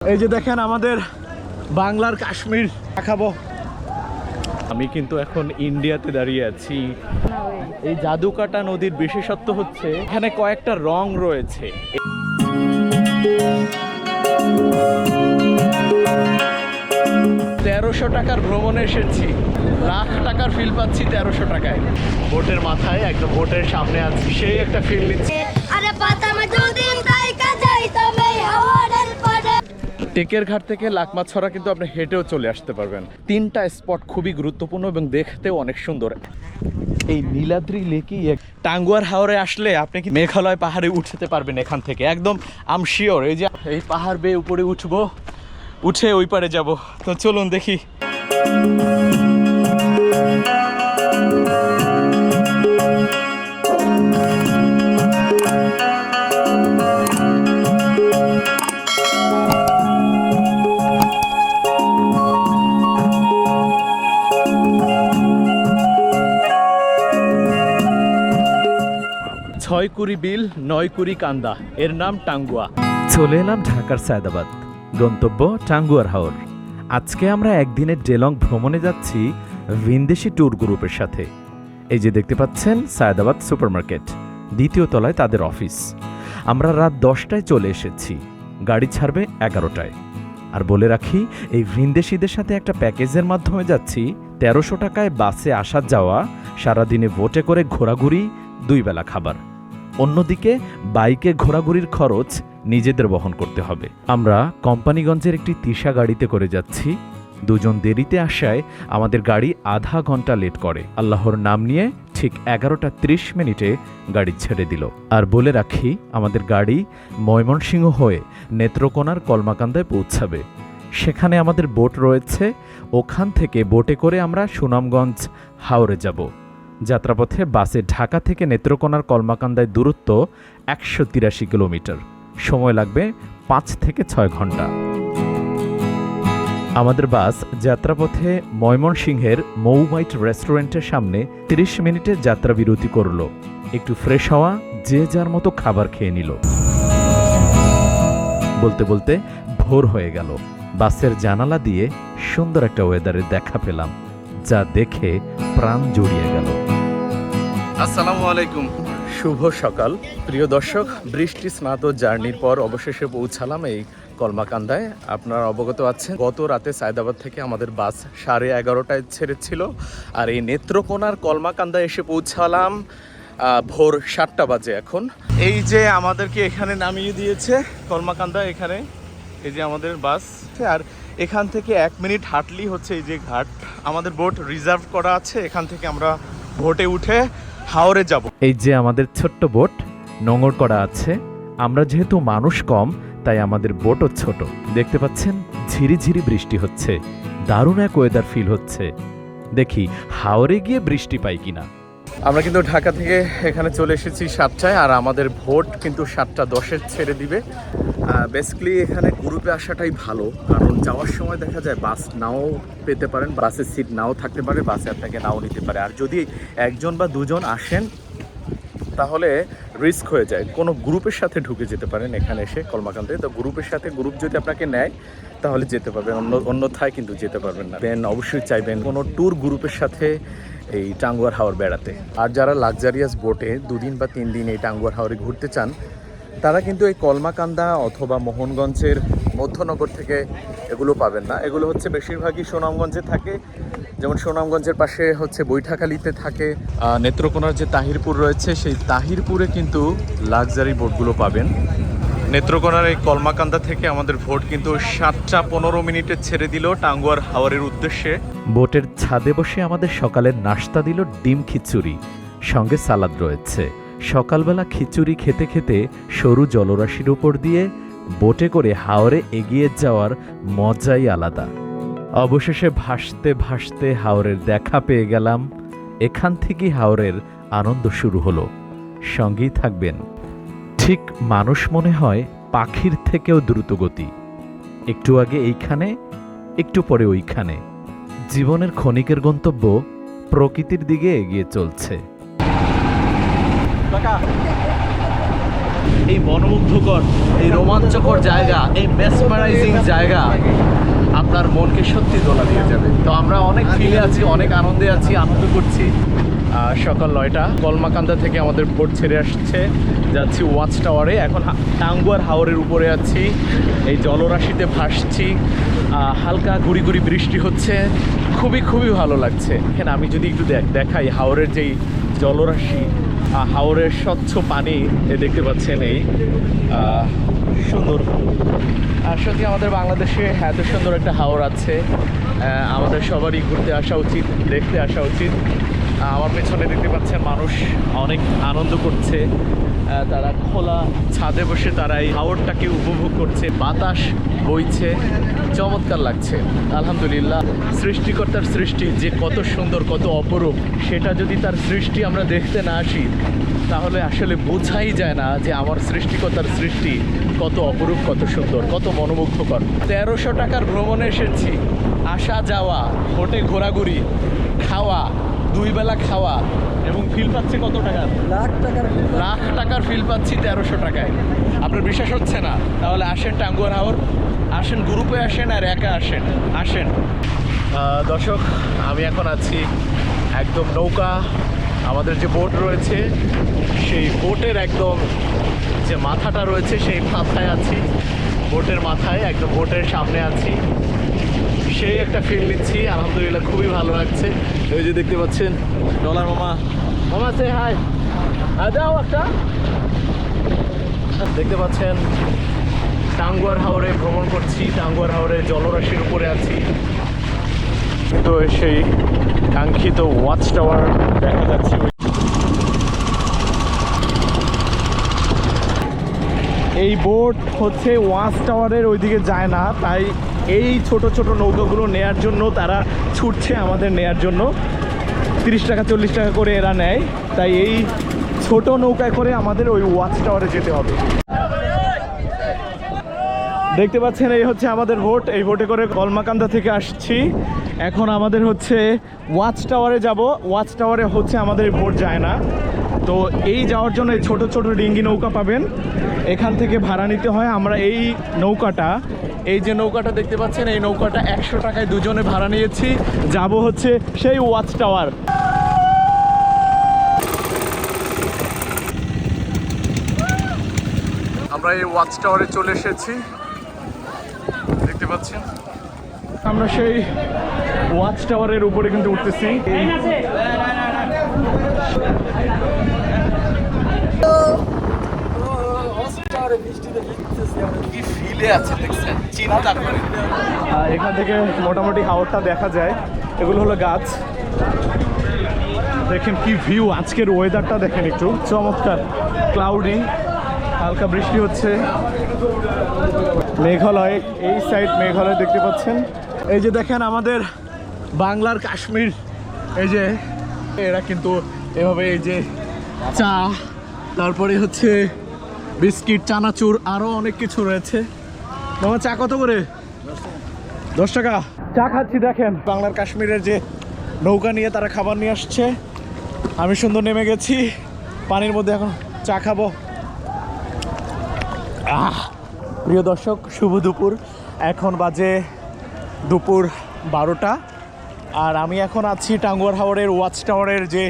এই যে দেখেন আমাদের বাংলার কাশ্মীর দেখাবো। আমি কিন্তু এখন ইন্ডিয়াতে দাঁড়িয়ে আছি। এই জাদুকাটা নদীর বিশেষত্ব হচ্ছে এখানে কয়েকটা রং রয়েছে। 1300 টাকার ভ্রমণে এসেছি, লাখ টাকার ফিল পাচ্ছি 1300 টাকায়। বোটের মাথায় একদম বোটের সামনে আছি, সেই একটা ফিল নিচ্ছি। টেকের ঘাট থেকে লাকমাছড়া কিন্তু আপনি হেঁটেও চলে আসতে পারবেন। 3টা স্পট খুবই গুরুত্বপূর্ণ এবং দেখতেও অনেক সুন্দর। এই নীলাদ্রি লেকই টাঙ্গুয়ার হাওরে আসলে আপনি কি মেঘালয় পাহাড়ে উঠতে পারবেন এখান থেকে, একদম আম শিওর। এই যে এই পাহাড় বেয়ে উপরে উঠবো, উঠে ওই পারে যাব। তো চলুন দেখি। 6 কুড়ি বিল 9 কুড়ি কান্দা, এর নাম টাঙ্গুয়া। চলে এলাম ঢাকার সায়দাবাদ, গন্তব্য টাঙ্গুয়ার হাওর। আজকে আমরা একদিনের ডেলং ভ্রমণে যাচ্ছি ভিনদেশি ট্যুর গ্রুপের সাথে। এই যে দেখতে পাচ্ছেন সায়দাবাদ সুপারমার্কেট, 2য় তলায় তাদের অফিস। আমরা রাত 10টায় চলে এসেছি, গাড়ি ছাড়বে 11টায়। আর বলে রাখি, এই ভিনদেশিদের সাথে একটা প্যাকেজের মাধ্যমে যাচ্ছি। 1300 টাকায় বাসে আসা যাওয়া, সারাদিনে বোটে করে ঘোরাঘুরি, 2 বেলা খাবার। অন্যদিকে বাইকে ঘোরাঘুরির খরচ নিজেদের বহন করতে হবে। আমরা কোম্পানিগঞ্জের একটি তিশা গাড়িতে করে যাচ্ছি। 2 জন দেরিতে আসায় আমাদের গাড়ি আধা ঘন্টা লেট করে। আল্লাহর নাম নিয়ে ঠিক 11টা 30 মিনিটে গাড়ি ছেড়ে দিল। আর বলে রাখি, আমাদের গাড়ি ময়মনসিংহ হয়ে নেত্রকোনার কলমাকান্দায় পৌঁছাবে। সেখানে আমাদের বোট রয়েছে, ওখান থেকে বোটে করে আমরা সুনামগঞ্জ হাওরে যাব। যাত্রাপথে বাসে ঢাকা থেকে নেত্রকোনার কলমাকান্দায় দূরত্ব 183 কিলোমিটার, সময় লাগবে 5 থেকে 6 ঘন্টা। আমাদের বাস যাত্রাপথে ময়মনসিংহের মৌমাইট রেস্টুরেন্টের সামনে 30 মিনিটের যাত্রা বিরতি করল। একটু ফ্রেশ হওয়া, যে যার মতো খাবার খেয়ে নিল। বলতে বলতে ভোর হয়ে গেল। বাসের জানালা দিয়ে সুন্দর একটা ওয়েদারের দেখা পেলাম, যা দেখে প্রাণ জুড়িয়ে গেল। আসসালামু আলাইকুম, শুভ সকাল প্রিয় দর্শক। বৃষ্টি স্নাত জার্নির পর অবশেষে পৌঁছালাম এই কলমাকান্দায়। আপনারা অবগত আছেন, গত রাতে সায়দাবাদ থেকে আমাদের বাস 11:30টায় ছেড়েছিল। আর এই নেত্রকোনার কলমাকান্দায় এসে পৌঁছালাম ভোর 7টা বাজে। এখন এই যে আমাদেরকে এখানে নামিয়ে দিয়েছে কলমাকান্দা, এখানে এই যে আমাদের বাস। আর এখান থেকে 1 মিনিট হাঁটলেই হচ্ছে এই যে ঘাট। আমাদের বোট রিজার্ভ করা আছে, এখান থেকে আমরা বোটে উঠে হাওরে যাব। এই যে আমাদের ছোট্ট বোট নোঙর করা আছে। আমরা যেহেতু মানুষ কম, তাই আমাদের বোটও ছোট। দেখতে পাচ্ছেন ঝিরিঝিরি বৃষ্টি হচ্ছে, দারুণ এক ওয়েদার ফিল হচ্ছে। দেখি হাওরে গিয়ে বৃষ্টি পাই কিনা। আমরা কিন্তু ঢাকা থেকে এখানে চলে এসেছি 7টায়, আর আমাদের ভোট কিন্তু 7:10-এ ছেড়ে দিবে। বেসিক্যালি এখানে গ্রুপে আসাটাই ভালো, কারণ যাওয়ার সময় দেখা যায় বাস নাও পেতে পারেন, বাসের সিট নাও থাকতে পারে, বাসে আপনাকে নাও নিতে পারে। আর যদি 1 জন বা 2 জন আসেন তাহলে রিস্ক হয়ে যায়। কোনো গ্রুপের সাথে ঢুকে যেতে পারেন এখানে এসে কলমাকান্দায়। তো গ্রুপের সাথে, গ্রুপ যদি আপনাকে নেয় তাহলে যেতে পারবেন, অন্যথায় কিন্তু যেতে পারবেন না। দেন অবশ্যই চাইবেন কোনো ট্যুর গ্রুপের সাথে এই টাঙ্গুয়ার হাওর বেড়াতে। আর যারা লাক্সারিয়াস বোটে 2 দিন বা 3 দিন এই টাঙ্গুয়ার হাওরে ঘুরতে চান, তারা কিন্তু এই কলমাকান্দা অথবা মোহনগঞ্জের মধ্যনগর থেকে এগুলো পাবেন না। এগুলো হচ্ছে বেশিরভাগই সুনামগঞ্জে থাকে। যেমন সুনামগঞ্জের পাশে হচ্ছে বৈঠাখালীতে থাকে। নেত্রকোনার যে তাহিরপুর রয়েছে, সেই তাহিরপুরে কিন্তু লাক্সারি বোটগুলো পাবেন। নেত্রকোনার এই কলমাকান্দা থেকে আমাদের ভোট কিন্তু 7:15 মিনিটে ছেড়ে দিল টাঙ্গুয়ার হাওরের উদ্দেশ্যে। বোটের ছাদে বসে আমাদের সকালের নাস্তা দিল ডিম খিচুড়ি, সঙ্গে সালাদ রয়েছে। সকালবেলা খিচুড়ি খেতে খেতে সরু জলরাশির উপর দিয়ে বোটে করে হাওরে এগিয়ে যাওয়ার মজাই আলাদা। অবশেষে ভাসতে ভাসতে হাওরের দেখা পেয়ে গেলাম। এখান থেকেই হাওরের আনন্দ শুরু হলো। সঙ্গেই থাকবেন। ঠিক মানুষ মনে হয় পাখির থেকেও দ্রুতগতি। একটু আগে এইখানে, একটু পরে ওইখানে। জীবনের ক্ষণিকের গন্তব্য প্রকৃতির দিকে এগিয়ে চলছে। এই মনোমুগ্ধকর, এই রোমাঞ্চকর জায়গা, এই মেসমারাইজিং জায়গা আপনার মনকে সত্যি দোলা দিয়ে যাবে। তো আমরা অনেক ফিলে আছি, অনেক আনন্দে আছি, আনন্দ করছি। সকাল 9টা, কলমাকান্দা থেকে আমাদের ভোট ছেড়ে আসছে, যাচ্ছি ওয়াচ টাওয়ারে। এখন টাঙ্গুয়ার হাওরের উপরে আছি, এই জলরাশিতে ভাসছি, হালকা গুড়ি গুড়ি বৃষ্টি হচ্ছে, খুবই খুবই ভালো লাগছে। এখানে আমি যদি একটু দেখাই হাওরের যেই জলরাশি, হাওরের স্বচ্ছ পানি দেখতে পাচ্ছেন, এই সুন্দর। সত্যি আমাদের বাংলাদেশে এত সুন্দর একটা হাওর আছে, আমাদের সবারই ঘুরতে আসা উচিত, দেখতে আসা উচিত। আমার পেছনে দেখতে পাচ্ছেন মানুষ অনেক আনন্দ করছে, তারা খোলা ছাদে বসে তারা এই হাওরটাকে উপভোগ করছে, বাতাস বইছে, চমৎকার লাগছে। আলহামদুলিল্লাহ, সৃষ্টিকর্তার সৃষ্টি যে কত সুন্দর, কত অপরূপ, সেটা যদি তার সৃষ্টি আমরা দেখতে না আসি তাহলে আসলে বোঝাই যায় না যে আমার সৃষ্টিকর্তার সৃষ্টি কত অপরূপ, কত সুন্দর, কত মনোমুগ্ধকর। 1300 টাকার ভ্রমণে এসেছি, আসা যাওয়া, হোটে ঘোরাঘুরি, খাওয়া, 2 বেলা খাওয়া, এবং ফিল পাচ্ছি কত টাকার? লাখ টাকার ফিল পাচ্ছি 1300 টাকায়। আপনার বিশ্বাস হচ্ছে না? তাহলে আসেন টাঙ্গুয়ার হাওর, আসেন গ্রুপে আসেন আর একা আসেন, আসেন। দর্শক, আমি এখন আছি একদম নৌকা, আমাদের যে বোট রয়েছে সেই বোটের একদম যে মাথাটা রয়েছে সেই মাথায় আছি, বোটের মাথায়, একদম বোটের সামনে আছি। সেই একটা ফিল নিচ্ছি, আলহামদুলিল্লাহ খুবই ভালো লাগছে। এই যে দেখতে পাচ্ছেন ডলার মামা, মামা সে হাই, যাও একটা। দেখতে পাচ্ছেন টাঙ্গুয়ার হাওরে ভ্রমণ করছি, টাঙ্গুয়ার হাওরে জলরাশির উপরে আছি। তো সেই কাঙ্ক্ষিত ওয়াচ টাওয়ার দেখা যাচ্ছে। এই বোট হচ্ছে ওয়াচ টাওয়ারের ওইদিকে যায় না, তাই এই ছোট ছোট নৌকাগুলো নেয়ার জন্য তারা ছুটছে আমাদের নেয়ার জন্য। 30 টাকা 40 টাকা করে এরা নেয়, তাই এই ছোট নৌকায় করে আমাদের ওই ওয়াচ টাওয়ারে যেতে হবে। দেখতে পাচ্ছেন এই হচ্ছে আমাদের ভোট, এই ভোটে করে কলমাকান্দা থেকে আসছি। এখন আমাদের হচ্ছে ওয়াচ টাওয়ারে যাব। ওয়াচ টাওয়ারে হচ্ছে আমাদের ভোট যায় না, তো এই যাওয়ার জন্য এই ছোট ছোট ডিঙ্গি নৌকা পাবেন, এখান থেকে ভাড়া নিতে হয়। আমরা এই নৌকাটা, এই যে নৌকাটা দেখতে পাচ্ছেন, এই নৌকাটা 100 টাকায় দুজনে ভাড়া নিয়েছি, যাব হচ্ছে সেই ওয়াচ টাওয়ার। আমরা এই ওয়াচ টাওয়ারে চলে এসেছি, দেখতে পাচ্ছেন। আমরা সেই ওয়াচ টাওয়ারের উপরে কিন্তু উঠতেছি। এখান থেকে মোটামুটি হাওরটা দেখা যায়। এগুলো হলো গাছ, দেখেন কি ভিউ। আজকের ওয়েদারটা দেখেন, একটু চমৎকার, ক্লাউডি, হালকা বৃষ্টি হচ্ছে। মেঘালয়, এই সাইড মেঘালয় দেখতে পাচ্ছেন। এই যে দেখেন আমাদের বাংলার কাশ্মীর, এই যে এরা কিন্তু এভাবে এই যে চা, তারপরে হচ্ছে বিস্কিট, চানাচুর, আরও অনেক কিছু রয়েছে। তোমার চা কত করে? 10 টাকা। চা খাচ্ছি, দেখেন বাংলার কাশ্মীরের যে নৌকা নিয়ে তারা খাবার নিয়ে আসছে। আমি সুন্দর নেমে গেছি পানির মধ্যে, এখন চা খাবো। প্রিয় দর্শক, শুভ দুপুর। এখন বাজে দুপুর 12টা, আর আমি এখন আছি টাঙ্গুয়ার হাওরের ওয়াচ টাওয়ারের যে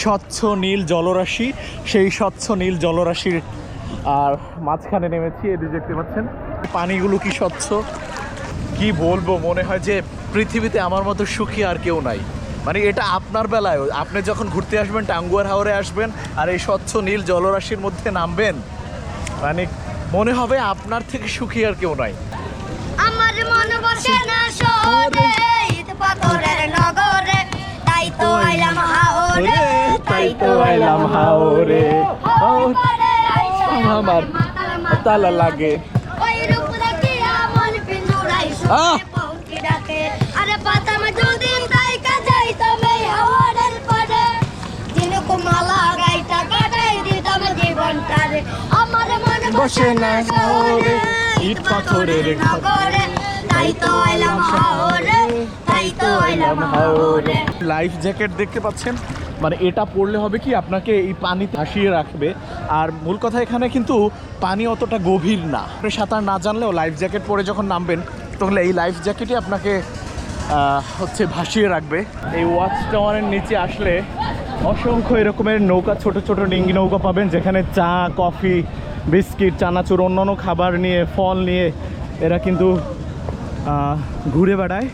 স্বচ্ছ নীল জলরাশি, সেই স্বচ্ছ নীল জলরাশির আর মাঝখানে নেমেছি। এদিকে দেখতে পাচ্ছেন পানিগুলো কি স্বচ্ছ, কি বলবো, মনে হয় যে পৃথিবীতে আমার মতো সুখী আর কেউ নাই। মানে এটা আপনার বেলায়, আপনি যখন ঘুরতে আসবেন টাঙ্গুয়ার হাওরে আসবেন আর এই স্বচ্ছ নীল জলরাশির মধ্যে নামবেন, মানে মনে হবে আপনার থেকে সুখী আর কেউ নাই। আমার মন বসে না শহরে, ঈদ পাথরের নগরে, তাই তো আইলাম হাওরে, তাই তো আইলাম হাওরে, আমার তালা লাগে। ওই রূপ দেখিয়া মন পিঞ্জুরাই শুনে পৌঁছি ডাকে। আরে পাতাম যদি তাইকা যাইতাম এই হাওরের পারে, দিনক মালা গাইতা কাটাই দিতাম জীবনটারে। আমার মন বসে না শহরে, ঈদ পাথরের নগরে, তাই তো আইলাম হাওরে, তাই তো আইলাম হাওরে। লাইফ জ্যাকেট দেখতে পাচ্ছেন, মানে এটা পরলে হবে কি আপনাকে এই পানিতে ভাসিয়ে রাখবে। আর মূল কথা এখানে কিন্তু পানি অতটা গভীর না, আপনি সাঁতার না জানলেও লাইফ জ্যাকেট পরে যখন নামবেন তাহলে এই লাইফ জ্যাকেটই আপনাকে হচ্ছে ভাসিয়ে রাখবে। এই ওয়াচ টাওয়ারের নিচে আসলে অসংখ্য এরকমের নৌকা, ছোট ছোট ডিঙ্গি নৌকা পাবেন, যেখানে চা, কফি, বিস্কিট, চানাচুর, অন্যান্য খাবার নিয়ে, ফল নিয়ে এরা কিন্তু ঘুরে বেড়ায়।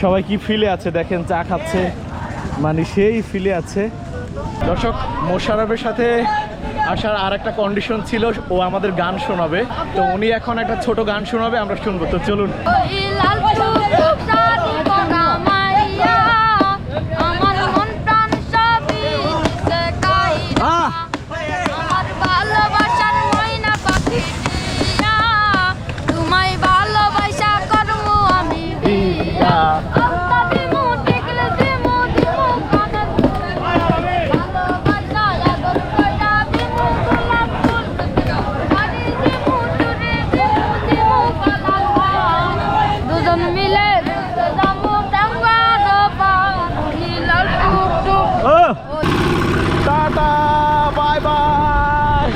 সবাই কি ফিলে আছে দেখেন, চা খাচ্ছে, মানে সেই ফিলে আছে। দর্শক, মোশাররফের সাথে আসার আর একটা কন্ডিশন ছিল, ও আমাদের গান শোনাবে। তো উনি এখন একটা ছোট গান শোনাবে, আমরা শুনবো। তো চলুন। Tata, bye bye.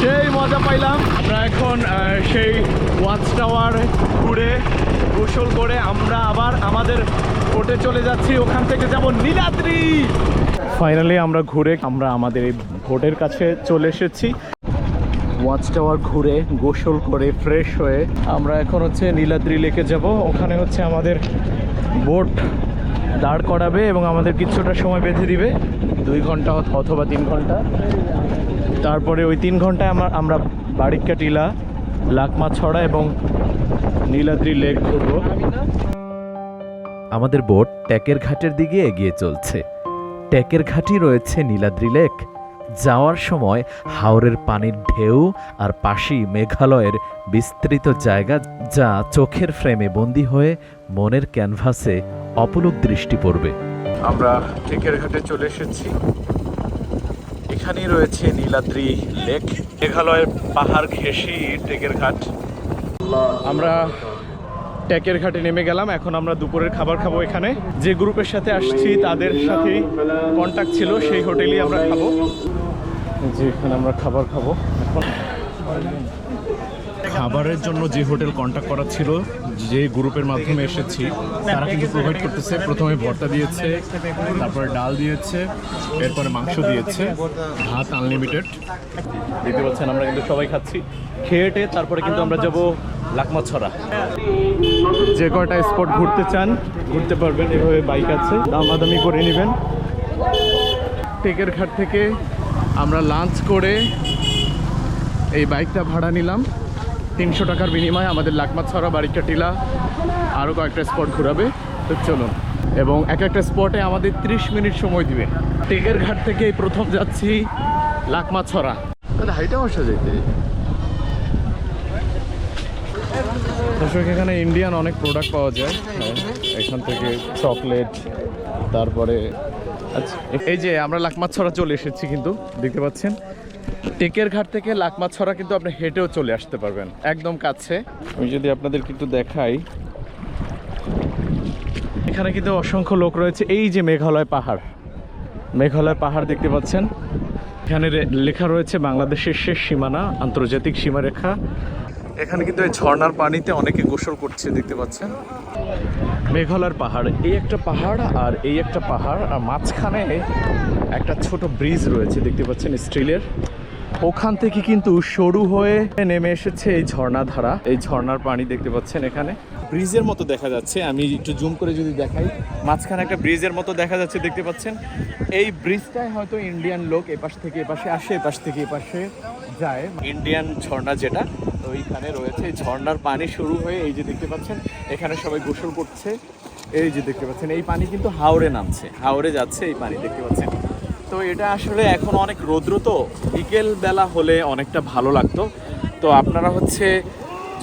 সেই মজা পাইলাম। আমরা এখন সেই ওয়াচ টাওয়ার ঘুরে গোসল করে আমরা আবার আমাদের বোটে চলে যাচ্ছি। ওখান থেকে যাব নীলাদ্রি। ফাইনালি আমরা ঘুরে আমাদের এই বোটের কাছে চলে এসেছি। ওয়াচ টাওয়ার ঘুরে গোসল করে ফ্রেশ হয়ে আমরা এখন হচ্ছে নীলাদ্রি লেকে যাব। ওখানে হচ্ছে আমাদের বোট দাঁড় করাবে এবং আমাদের কিছুটা সময় বেঁধে দিবে, 2 ঘন্টা অথবা 3 ঘন্টা। তারপরে ওই 3 ঘন্টায় আমরা বারিক্কা টিলা, লাকমাছড়া এবং নীলাদ্রি লেক ঘুরবো। আমাদের বোট ট্যাকের ঘাটের দিকে এগিয়ে চলছে। ট্যাকের ঘাটই রয়েছে নীলাদ্রি লেক। যাওয়ার সময় হাওরের পানির ঢেউ আর পাশেই মেঘালয়ের বিস্তৃত জায়গা, যা চোখের ফ্রেমে বন্দী হয়ে মনের ক্যানভাসে অপলক দৃষ্টি পড়বে। আমরা টেকের ঘাটে চলে এসেছি। এখানেই রয়েছে নীলাদ্রি লেক। মেঘালয়ের পাহাড় ঘেঁষেই টেকের ঘাট। আমরা টেকের ঘাটে নেমে গেলাম। এখন আমরা দুপুরের খাবার খাবো। এখানে যে গ্রুপের সাথে আসছি তাদের সাথেই কন্ট্যাক্ট ছিল, সেই হোটেলেই আমরা খাবো। যে এখানে আমরা খাবার খাবো। এখন খাবারের জন্য যে হোটেল কন্ট্যাক্ট করা ছিল, যে গ্রুপের মাধ্যমে এসেছি, তারা কিন্তু প্রোভাইড করতেছে। প্রথমে ভর্তা দিয়েছে, তারপরে ডাল দিয়েছে, এরপরে মাংস দিয়েছে, ভাত আনলিমিটেড। দেখতে পাচ্ছেন আমরা কিন্তু সবাই খাচ্ছি। খেয়েটে তারপরে কিন্তু আমরা যাব লাকমাছড়া। যে কয়টা স্পট ঘুরতে চান ঘুরতে পারবেন, এভাবে বাইক আছে, দামাদামি করে নেবেন। টেকের ঘাট থেকে আমরা লাঞ্চ করে এই বাইকটা ভাড়া নিলাম 300 টাকার বিনিময়ে। আমাদের লাকমাছড়া, বারিক্কা টিলা আরও কয়েকটা স্পট ঘোরাবে। তো চলুন। এবং এক একটা স্পটে আমাদের 30 মিনিট সময় দিবে। টেকের ঘাট থেকে প্রথম যাচ্ছি লাকমাছড়া। হাইটা বসা যেতে দর্শক, এখানে ইন্ডিয়ান অনেক প্রোডাক্ট পাওয়া যায়। এখান থেকে চকলেট, তারপরে আচ্ছা, এই যে আমরা লাকমাছড়া চলে এসেছি, কিন্তু দেখতে পাচ্ছেন টেকের ঘাট থেকে লাকমাছড়া কিন্তু আপনি হেঁটেও চলে আসতে পারবেন, একদম কাছে। আমি যদি আপনাদের কিন্তু দেখাই, এখানে কিন্তু অসংখ্য লোক রয়েছে। এই যে মেঘালয় পাহাড়, মেঘালয় পাহাড় দেখতে পাচ্ছেন। এখানে লেখা রয়েছে বাংলাদেশের শেষ সীমানা, আন্তর্জাতিক সীমারেখা। এখানে কিন্তু এই ঝর্ণার পানিতে অনেকে গোসল করছে, দেখতে পাচ্ছেন। মেঘালয়ের পাহাড়, এই একটা পাহাড় আর এই একটা পাহাড়, আর মাঝখানে একটা ছোট ব্রিজ রয়েছে, দেখতে পাচ্ছেন, স্টিলের। ওখান থেকে কিন্তু সরু হয়ে নেমে এসেছে এই ঝর্ণাধারা। এই ঝর্ণার পানি দেখতে পাচ্ছেন এখানে ব্রিজের মতো দেখা যাচ্ছে। আমি একটু জুম করে যদি দেখাই, মাঝখানে একটা ব্রিজের মতো দেখা যাচ্ছে, দেখতে পাচ্ছেন। এই ব্রিজটায় হয়তো ইন্ডিয়ান লোক এপাশ থেকে এপাশে আসে, এপাশ থেকে এপাশে যায়। ইন্ডিয়ান ঝর্ণা যেটা, তো এইখানে রয়েছে। ঝর্ণার পানি শুরু হয়ে এই যে দেখতে পাচ্ছেন, এখানে সবাই গোসল করছে। এই যে দেখতে পাচ্ছেন, এই পানি কিন্তু হাওরে নামছে, হাওরে যাচ্ছে এই পানি, দেখতে পাচ্ছেন। তো এটা আসলে এখন অনেক রৌদ্র, তো বিকেল বেলা হলে অনেকটা ভালো লাগতো। তো আপনারা হচ্ছে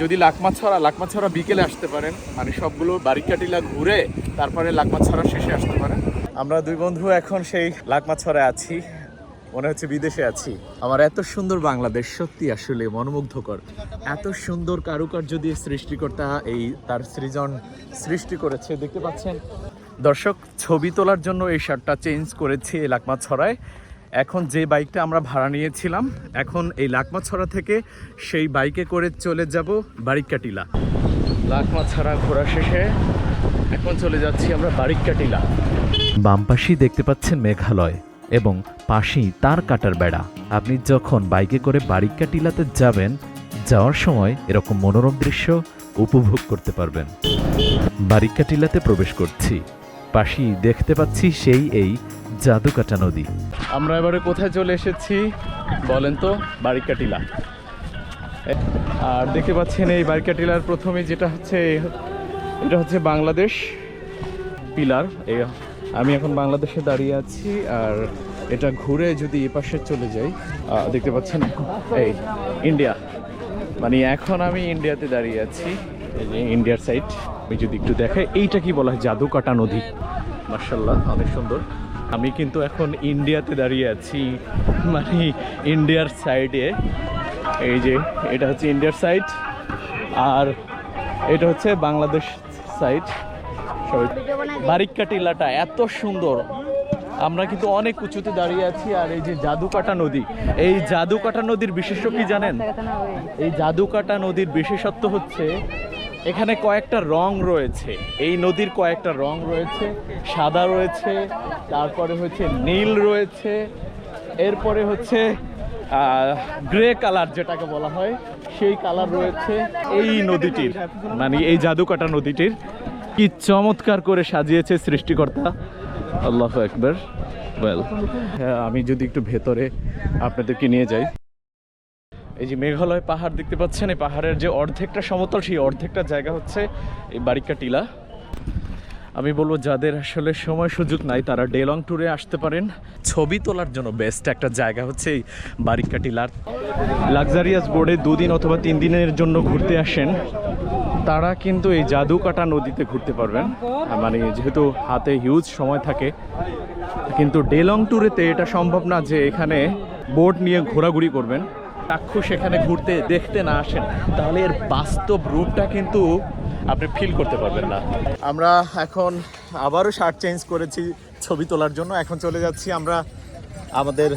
যদি লাকমাছড়া বিকেলে আসতে পারেন, মানে সবগুলো বারিক্কা টিলা ঘুরে তারপরে লাকমাছড়া শেষে আসতে পারেন। আমরা দুই বন্ধু এখন সেই লাকমাছড়ায় আছি, মনে হচ্ছে বিদেশে আছি। আমার এত সুন্দর বাংলাদেশ, সত্যি আসলে মনোমুগ্ধকর। এত সুন্দর কারুকার্য দিয়ে সৃষ্টিকর্তা এই তার সৃজন সৃষ্টি করেছে, দেখতে পাচ্ছেন। দর্শক, ছবি তোলার জন্য এই শার্টটা চেঞ্জ করেছি এই লাকমাছড়ায়। এখন যে বাইকটা আমরা ভাড়া নিয়েছিলাম, এখন এই লাকমাছড়া থেকে সেই বাইকে করে চলে যাব বারিক্কা টিলা। লাকমাছড়া ঘোরা শেষে এখন চলে যাচ্ছি আমরা বারিক্কা টিলা। বাম পাশেই দেখতে পাচ্ছেন মেঘালয় এবং পাশেই তার কাটার বেড়া। আপনি যখন বাইকে করে বারিক্কা টিলাতে যাবেন, যাওয়ার সময় এরকম মনোরম দৃশ্য উপভোগ করতে পারবেন। বারিক্কা টিলাতে প্রবেশ করছি, পাশেই দেখতে পাচ্ছি সেই এই জাদুকাটা নদী। আমরা এবারে কোথায় চলে এসেছি বলেন তো? বারিক্কা টিলা। আর দেখতে পাচ্ছেন এই বারিক্কা টিলার প্রথমে যেটা হচ্ছে, এটা হচ্ছে বাংলাদেশ পিলার। আমি এখন বাংলাদেশে দাঁড়িয়ে আছি, আর এটা ঘুরে যদি এ পাশে চলে যাই, দেখতে পাচ্ছেন এই ইন্ডিয়া। মানে এখন আমি ইন্ডিয়াতে দাঁড়িয়ে আছি, এই যে ইন্ডিয়ার সাইড। আমি যদি একটু দেখাই, এইটা কি বলা হয়? জাদুকাটা নদী। মার্শাল্লাহ, অনেক সুন্দর। আমি কিন্তু এখন ইন্ডিয়াতে দাঁড়িয়ে আছি, মানে ইন্ডিয়ার সাইডে। এই যে এটা হচ্ছে ইন্ডিয়ার সাইড, আর এটা হচ্ছে বাংলাদেশ সাইড। বারিক্কা টিলাটা এত সুন্দর। আমরা কিন্তু অনেক উঁচুতে দাঁড়িয়ে আছি। আর এই যে জাদুকাটা নদী, এই জাদুকাটা নদীর বিশেষত্ব কি জানেন? এই জাদুকাটা নদীর বিশেষত্ব হচ্ছে এখানে কয়েকটা রং রয়েছে। এই নদীর কয়েকটা রং রয়েছে, সাদা রয়েছে, তারপরে হচ্ছে নীল রয়েছে, এরপরে হচ্ছে গ্রে কালার যেটাকে বলা হয়, সেই কালার রয়েছে এই নদীটির, মানে এই জাদুকাটা নদীটির। কি চমৎকার করে সাজিয়েছে সৃষ্টিকর্তা, আল্লাহু আকবার। ওয়েল, আমি যদি একটু ভেতরে আপনাদেরকে নিয়ে যাই। এই যে মেঘালয় পাহাড় দেখতে পাচ্ছেন, এই পাহাড়ের যে অর্ধেকটা সমতল, সেই অর্ধেকটা জায়গা হচ্ছে এই বারিক্কা টিলা। আমি বলবো যাদের আসলে সময় সুযোগ নাই, তারা ডে লং ট্যুরে আসতে পারেন। ছবি তোলার জন্য বেস্ট একটা জায়গা হচ্ছে এই বারিক্কা টিলার। লাক্সারিয়াস বোর্ডে 2 দিন অথবা 3 দিনের জন্য ঘুরতে আসেন, তারা কিন্তু এই জাদুকাটা নদীতে ঘুরতে পারবেন। মানে যেহেতু হাতে হিউজ সময় থাকে, কিন্তু ডে লং ট্যুরেতে এটা সম্ভব না যে এখানে বোট নিয়ে ঘোরাঘুরি করবেন। চাক্ষুষ সেখানে ঘুরতে দেখতে না আসেন, তাহলে এর বাস্তব রূপটা কিন্তু আপনি ফিল করতে পারবেন না। আমরা এখন আবারও শার্ট চেঞ্জ করেছি ছবি তোলার জন্য। এখন চলে যাচ্ছি আমরা আমাদের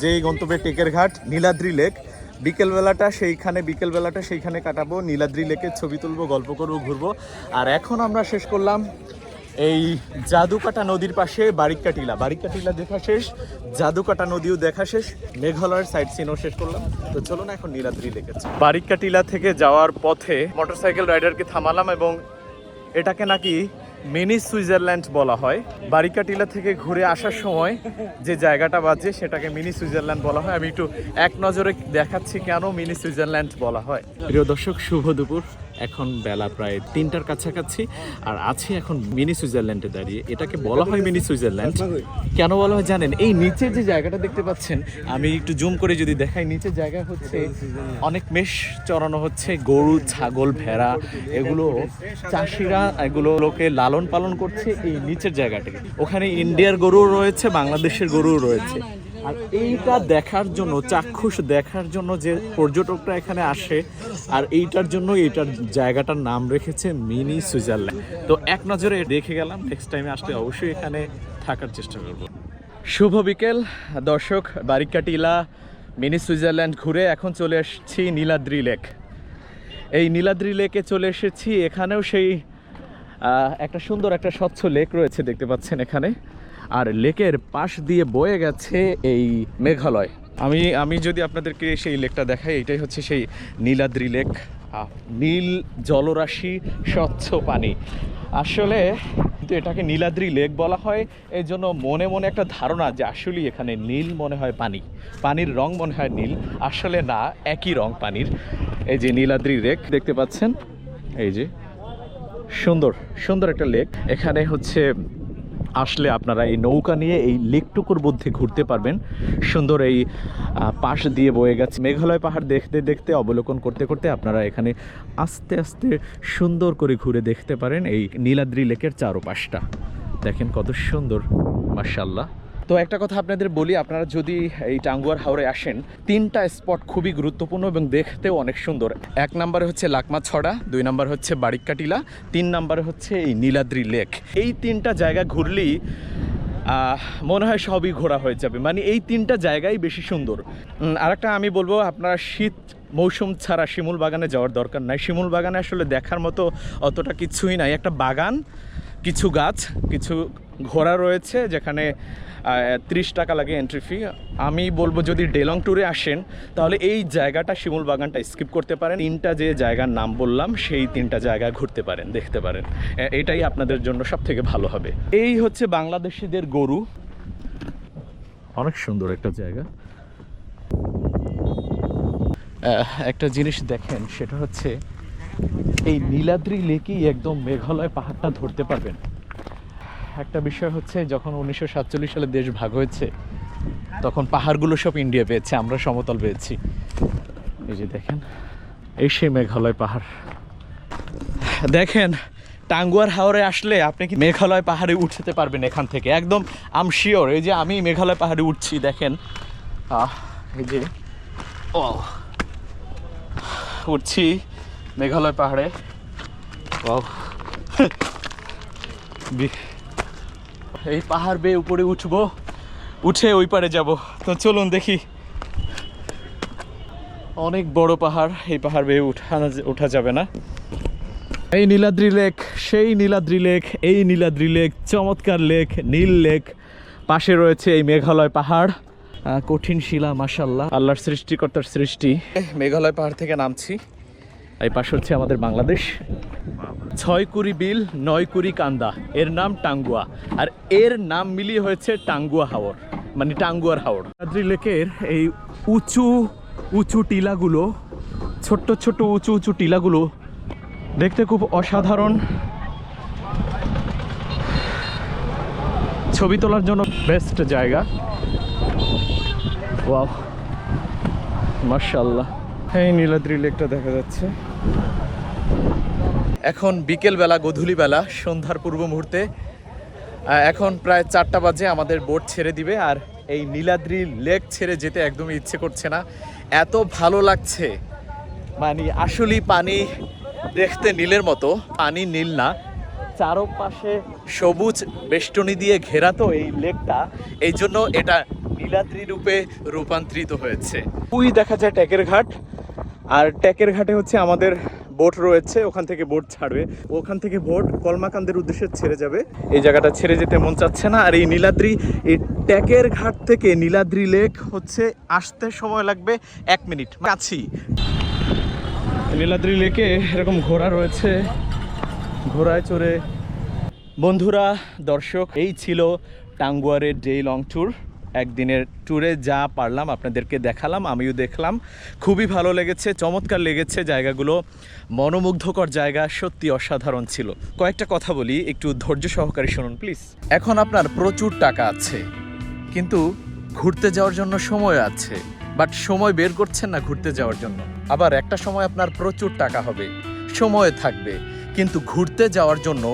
যেই গন্তব্যে, টেকের ঘাট, নীলাদ্রি লেক। বিকেলবেলাটা সেইখানে কাটাবো, নীলাদ্রি লেকে ছবি তুলবো, গল্প করবো, ঘুরবো। আর এখন আমরা শেষ করলাম এই জাদুকাটা নদীর পাশে বারিক্কা টিলা। বারিক্কা টিলা দেখা শেষ, জাদুকাটা নদীও দেখা শেষ, মেঘালয়ের সাইড সিনও শেষ করলাম। তো চলো না এখন নীলাদ্রি লেকে। বারিক্কা টিলা থেকে যাওয়ার পথে মোটরসাইকেল রাইডারকে থামালাম, এবং এটাকে নাকি মিনি সুইজারল্যান্ড বলা হয়। বারিক্কা টিলা থেকে ঘুরে আসার সময় যে জায়গাটা বাজে, সেটাকে মিনি সুইজারল্যান্ড বলা হয়। আমি একটু এক নজরে দেখাচ্ছি কেন মিনি সুইজারল্যান্ড বলা হয়। প্রিয় দর্শক, শুভ দুপুর। এখন বেলা প্রায় 3টার কাছাকাছি, আর আছি এখন মিনি সুইজারল্যান্ডে দাঁড়িয়ে। এটাকে বলা হয় মিনি সুইজারল্যান্ড। কেন বলা হয় জানেন? এই নিচে যে জায়গাটা দেখতে পাচ্ছেন, আমি একটু জুম করে যদি দেখাই, নিচের জায়গা হচ্ছে অনেক মেষ চড়ানো হচ্ছে, গরু, ছাগল, ভেড়া, এগুলো চাষিরা এগুলো লোকে লালন পালন করছে এই নিচের জায়গাটাকে। ওখানে ইন্ডিয়ার গরু রয়েছে, বাংলাদেশের গরু রয়েছে। আর এইটা দেখার জন্য, চাক্ষুষ দেখার জন্য যে পর্যটকরা এখানে আসে, আর এইটার জন্য এইটার জায়গাটার নাম রেখেছে মিনি সুইজারল্যান্ড। তো এক নজরে দেখে গেলাম, নেক্সট টাইমে আসলে অবশ্যই এখানে থাকার চেষ্টা করব। শুভ বিকেল দর্শক, বারিক্কা টিলা, মিনি সুইজারল্যান্ড ঘুরে এখন চলে এসেছি নীলাদ্রি লেক। এই নীলাদ্রি লেকে চলে এসেছি। এখানেও সেই একটা সুন্দর একটা স্বচ্ছ লেক রয়েছে, দেখতে পাচ্ছেন এখানে। আর লেকের পাশ দিয়ে বয়ে গেছে এই মেঘালয়। আমি যদি আপনাদেরকে সেই লেকটা দেখাই, এটাই হচ্ছে সেই নীলাদ্রি লেক। নীল জলরাশি, স্বচ্ছ পানি। আসলে কিন্তু এটাকে নীলাদ্রি লেক বলা হয় এই জন্য মনে মনে একটা ধারণা যে আসলে এখানে নীল মনে হয় পানি, পানির রং মনে হয় নীল। আসলে না, একই রং পানির। এই যে নীলাদ্রি লেক দেখতে পাচ্ছেন, এই যে সুন্দর সুন্দর একটা লেক। এখানে হচ্ছে আসলে আপনারা এই নৌকা নিয়ে এই লেকটুকুর মধ্যে ঘুরতে পারবেন। সুন্দর এই পাশ দিয়ে বয়ে গেছে মেঘালয় পাহাড়, দেখতে দেখতে, অবলোকন করতে করতে আপনারা এখানে আস্তে আস্তে সুন্দর করে ঘুরে দেখতে পারেন এই নীলাদ্রি লেকের চারপাশটা। দেখেন কত সুন্দর, মাশাআল্লাহ। তো একটা কথা আপনাদের বলি, আপনারা যদি এই টাঙ্গুয়ার হাওরে আসেন, 3টা স্পট খুবই গুরুত্বপূর্ণ এবং দেখতেও অনেক সুন্দর। 1 নম্বরে হচ্ছে লাকমা ছড়া, 2 নম্বর হচ্ছে বারিক্কাটিলা, 3 নম্বরে হচ্ছে এই নীলাদ্রি লেক। এই 3টা জায়গা ঘুরলেই মনে হয় সবই ঘোরা হয়ে যাবে, মানে এই 3টা জায়গাই বেশি সুন্দর। আরেকটা আমি বলবো, আপনারা শীত মৌসুম ছাড়া শিমুল বাগানে যাওয়ার দরকার নাই। শিমুল বাগানে আসলে দেখার মতো অতটা কিছুই নাই, একটা বাগান, কিছু গাছ, কিছু ঘোড়া রয়েছে, যেখানে 30 টাকা লাগে এন্ট্রি ফি। আমি বলবো যদি ডেলং ট্যুরে আসেন তাহলে এই জায়গাটা, শিমুল বাগানটা স্কিপ করতে পারেন। 3টা যে জায়গার নাম বললাম সেই 3টা জায়গা ঘুরতে পারেন, দেখতে পারেন, এটাই আপনাদের জন্য সব থেকে ভালো হবে। এই হচ্ছে বাংলাদেশিদের গরু, অনেক সুন্দর একটা জায়গা। একটা জিনিস দেখেন, সেটা হচ্ছে এই নীলাদ্রি লেকেই একদম মেঘালয় পাহাড়টা ধরতে পারবেন। একটা বিষয় হচ্ছে, যখন 1947 সালে দেশ ভাগ হয়েছে তখন পাহাড়গুলো সব ইন্ডিয়া পেয়েছে, আমরা সমতল পেয়েছি। এই যে দেখেন, এই সেই মেঘালয় পাহাড়। দেখেন, টাঙ্গুয়ার হাওরে আসলে আপনি কি মেঘালয় পাহাড়ে উঠতে পারবেন এখান থেকে, একদম আম শিওর। এই যে আমি মেঘালয় পাহাড়ে উঠছি, দেখেন এই যে উঠছি মেঘালয় পাহাড়ে। এই পাহাড় বেয়ে উপরে উঠবো, উঠে ওই পারে যাব। তো চলুন দেখি। অনেক বড় পাহাড়, এই পাহাড় বেয়ে ওঠা যাবে না। এই নীলাদ্রি লেক, সেই নীলাদ্রি লেক, এই নীলাদ্রি লেক, চমৎকার লেক, নীল লেক। পাশে রয়েছে এই মেঘালয় পাহাড়, কঠিন শিলা, মাশাআল্লাহ, আল্লাহর সৃষ্টিকর্তার সৃষ্টি। মেঘালয় পাহাড় থেকে নামছি। এই পাশে হচ্ছে আমাদের বাংলাদেশ। 6 কুড়ি বিল 9 কুড়ি কান্দা, এর নাম টাঙ্গুয়া, আর এর নাম মিলিয়ে হয়েছে টাঙ্গুয়া হাওর, মানে টাঙ্গুয়ার হাওর। নীলাদ্রি লেকের এই উঁচু উঁচু টিলাগুলো, ছোট্ট ছোট্ট উঁচু উঁচু টিলাগুলো দেখতে খুব অসাধারণ। ছবি তোলার জন্য বেস্ট জায়গা। ওয়াও, মাশাআল্লাহ। এই নীলাদ্রি লেকটা দেখা যাচ্ছে। এখন বিকেলবেলা, গধূলিবেলা, সন্ধ্যার পূর্ব মুহূর্তে। এখন প্রায় 4টা বাজে, আমাদের বোট ছেড়ে দিবে। আর এই নীলাদ্রি লেক ছেড়ে যেতে একদমই ইচ্ছে করছে না, এত ভালো লাগছে। মানে আসলেই পানি দেখতে নীলের মতো, পানি নীল না, চারপাশে সবুজ বেষ্টনী দিয়ে ঘেরা তো এই লেকটা, এই জন্য এটা নীলাদ্রি রূপে রূপান্তরিত হয়েছে। ওই দেখা যায় ট্যাকের ঘাট, আর ট্যাকের ঘাটে হচ্ছে আমাদের বোট রয়েছে, ওখান থেকে বোট ছাড়বে, ওখান থেকে বোট কলমাকান্দের উদ্দেশ্যে ছেড়ে যাবে। এই জায়গাটা ছেড়ে যেতে মন চাচ্ছে না। আর এই নীলাদ্রি, এই ট্যাকের ঘাট থেকে নীলাদ্রি লেক হচ্ছে আসতে সময় লাগবে 1 মিনিট কাছেই। নীলাদ্রি লেকে এরকম ঘোড়া রয়েছে, ঘোড়ায় চড়ে। বন্ধুরা, দর্শক, এই ছিল টাঙ্গুয়ারের ডে লং ট্যুর। একদিনের ট্যুরে যা পারলাম আপনাদেরকে দেখালাম, আমিও দেখলাম, খুবই ভালো লেগেছে, চমৎকার লেগেছে জায়গাগুলো, মনোমুগ্ধকর জায়গা, সত্যি অসাধারণ ছিল। কয়েকটা কথা বলি, একটু ধৈর্য সহকারে শুনুন প্লিজ। এখন আপনার প্রচুর টাকা আছে, কিন্তু ঘুরতে যাওয়ার জন্য সময় আছে, বাট সময় বের করছেন না ঘুরতে যাওয়ার জন্য। আবার একটা সময় আপনার প্রচুর টাকা হবে, সময় থাকবে, কিন্তু ঘুরতে যাওয়ার জন্য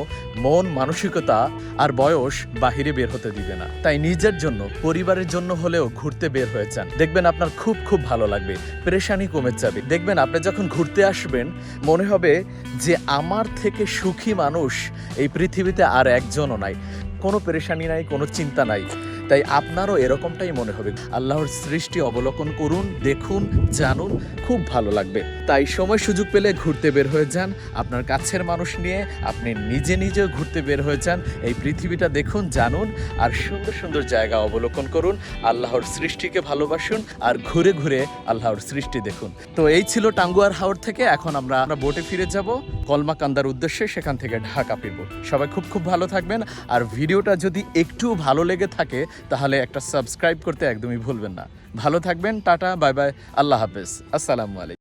মন, মানসিকতা আর বয়স বাহিরে বের হতে দিবে না। তাই নিজের জন্য, পরিবারের জন্য হলেও ঘুরতে বের হয়ে যান, দেখবেন আপনার খুব খুব ভালো লাগবে, পেরেশানি কমে যাবে। দেখবেন আপনি যখন ঘুরতে আসবেন মনে হবে যে আমার থেকে সুখী মানুষ এই পৃথিবীতে আর একজনও নাই, কোনো পেরেশানি নাই, কোনো চিন্তা নাই। তাই আপনারও এরকমটাই মনে হবে। আল্লাহর সৃষ্টি অবলোকন করুন, দেখুন, জানুন, খুব ভালো লাগবে। তাই সময় সুযোগ পেলে ঘুরতে বের হয়ে যান, আপনার কাছের মানুষ নিয়ে আপনি নিজে নিজেও ঘুরতে বের হয়ে যান। এই পৃথিবীটা দেখুন, জানুন, আর সুন্দর সুন্দর জায়গা অবলোকন করুন। আল্লাহর সৃষ্টিকে ভালোবাসুন, আর ঘুরে ঘুরে আল্লাহর সৃষ্টি দেখুন। তো এই ছিল টাঙ্গুয়ার হাওর থেকে। এখন আমরা বোটে ফিরে যাব কলমাকান্দার উদ্দেশ্যে, সেখান থেকে ঢাকা ফিরব। সবাই খুব খুব ভালো থাকবেন। আর ভিডিওটা যদি একটু ভালো লেগে থাকে তাহলে একটা সাবস্ক্রাইব করতে একদমই ভুলবেন না। ভালো থাকবেন, টাটা, বাই বাই, আল্লাহ হাফেজ, আসসালামু আলাইকুম।